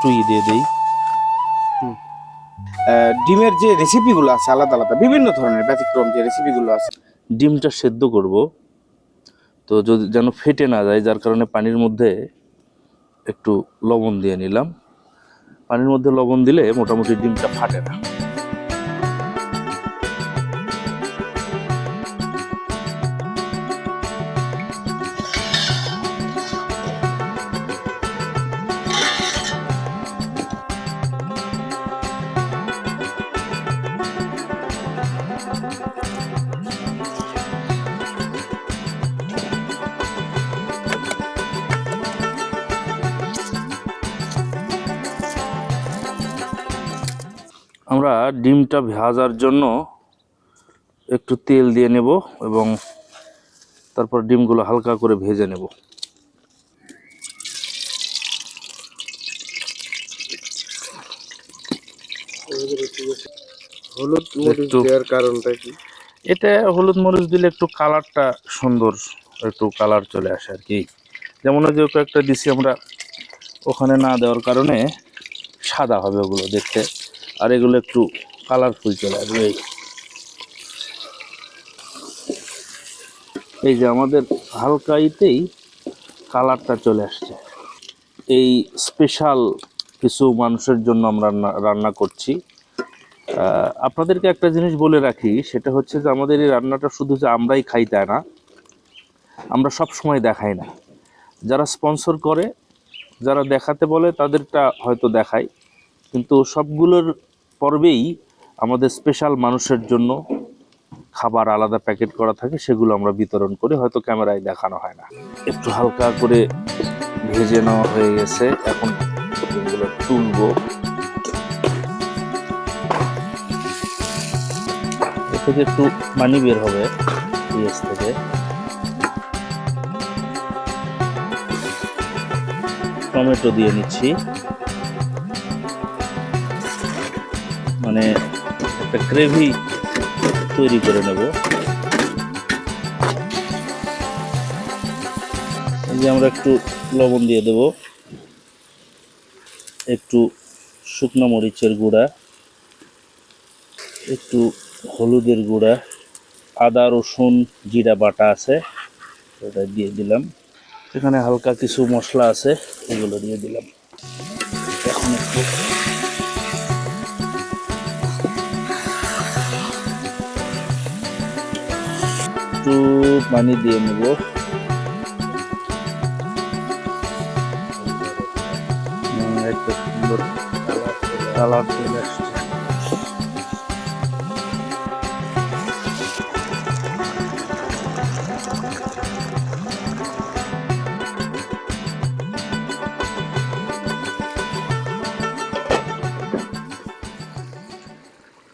একটু দিয়ে দিই। ডিমের যে রেসিপিগুলো আছে আলাদা আলাদা বিভিন্ন ধরনের ব্যতিক্রম যে রেসিপিগুলো আছে, ডিমটা সেদ্ধ করব, তো যদি যেন ফেটে না যায়, যার কারণে পানির মধ্যে একটু লবণ দিয়ে নিলাম। পানির মধ্যে লবণ দিলে মোটামুটি ডিমটা ফাটে না। আমরা ডিমটা ভাজার জন্য একটু তেল দিয়ে নেব এবং তারপর ডিমগুলো হালকা করে ভেজে নেব। হলুদ মরিচ দেওয়ার কারণটা কি? এটা হলুদ মরিচ দিলে একটু কালারটা সুন্দর, একটু কালার চলে আসে আর কি। যেমন ওই যে কয়েকটা দিছি আমরা, ওখানে না দেওয়ার কারণে সাদা হবে ওগুলো দেখতে, আর এগুলো একটু কালারফুল চলে আসবে। এই যে আমাদের হালকাইতেই কালারটা চলে আসছে। এই স্পেশাল কিছু মানুষের জন্য আমরা রান্না করছি। আপনাদেরকে একটা জিনিস বলে রাখি, সেটা হচ্ছে যে আমাদের এই রান্নাটা শুধু যে আমরাই খাই তা না, আমরা সব সময় দেখাই না। যারা স্পন্সর করে, যারা দেখাতে বলে তাদেরটা হয়তো দেখাই, কিন্তু সবগুলোর পর্বেই আমাদের স্পেশাল মানুষের জন্য খাবার আলাদা প্যাকেট করা থাকে, সেগুলো আমরা বিতরণ করি, হয়তো ক্যামেরায় দেখানো হয় না। একটু হালকা করে ভেজে নেওয়া হয়ে গেছে, এখন এগুলো তুলবো। এর থেকে একটু পানি বের হবে পেঁয়াজ থেকে। টমেটো দিয়ে নিচ্ছি, মানে একটা গ্রেভি তৈরি করে নেব। এই যে আমরা একটু লবণ দিয়ে দেব, একটু শুকনো মরিচের গুঁড়া, একটু হলুদের গুঁড়া, আদা রসুন জিরা বাটা আছে ওটা দিয়ে দিলাম। এখানে হালকা কিছু মশলা আছে, এগুলো দিয়ে দিলাম। এখন একটু পানি দিয়ে নেব। একটা সুন্দর কালার চলে আসছে।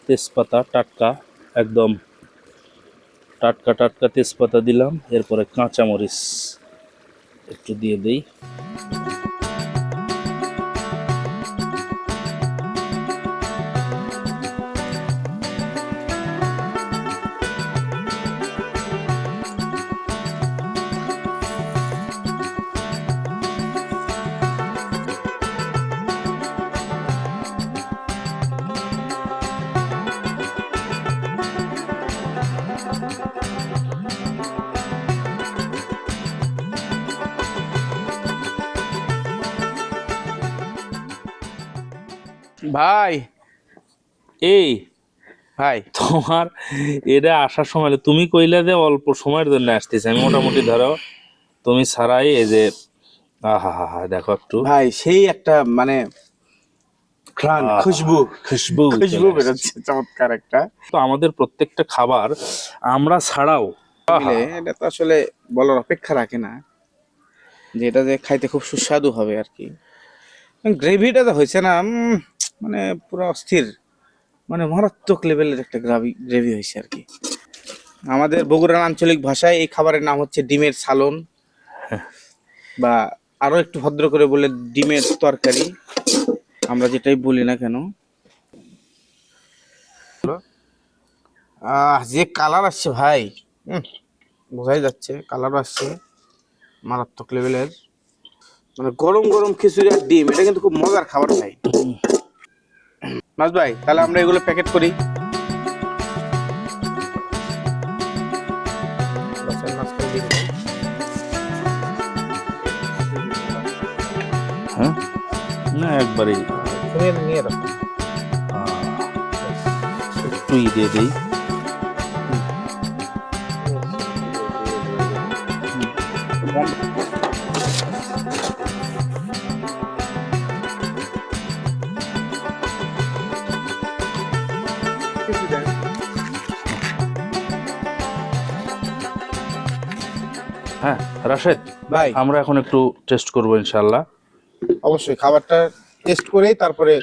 তেজপাতা টাটকা, একদম টাটকা টাটকা তেজপাতা দিলাম। এরপরে কাঁচামরিচ একটু দিয়ে দিই। ভাই এই ভাই তোমার এটা আসার সময় তুমি কইলা যে অল্প সময়ের জন্য আসতেছে, আমি মোটামুটি ধরো তুমি ছাড়াই এই যে আহা হা হা, দেখো একটু ভাই সেই একটা মানে ঘ্রাণ, খুশবু খুশবু খুশবু চলে আসছে। বেরোচ্ছে চমৎকার একটা। তো আমাদের প্রত্যেকটা খাবার আমরা ছাড়াও মিলে এটা তো আসলে বলার অপেক্ষা রাখে না যে এটা যে খাইতে খুব সুস্বাদু হবে আর কি। গ্রেভিটা তো হয়েছে না, মানে পুরো অস্থির, মানে মারাত্মক লেভেলের একটা গ্রেভি হয়েছে আর কি। আমাদের বগুড়ার আঞ্চলিক ভাষায় এই খাবারের নাম হচ্ছে ডিমের সালন, বা আরো একটু ভদ্র করে বলে ডিমের তরকারি, আমরা যেটাই বলি না কেন। যে কালার আসছে ভাই, বোঝাই যাচ্ছে কালার আসছে মারাত্মক লেভেলের। মানে গরম গরম খিচুড়ি আর ডিম, এটা কিন্তু খুব মজার খাবার ভাই। মাস ভাই, তাহলে আমরা এগুলো প্যাকেট করি। হ্যাঁ, না একবারেই নিয়ে রাখো। একটু দিয়ে দিই। হ্যাঁ রাশেদ ভাই আমরা এখন একটু টেস্ট করবো ইনশাল্লাহ। অবশ্যই খাবারটা টেস্ট করেই তারপরে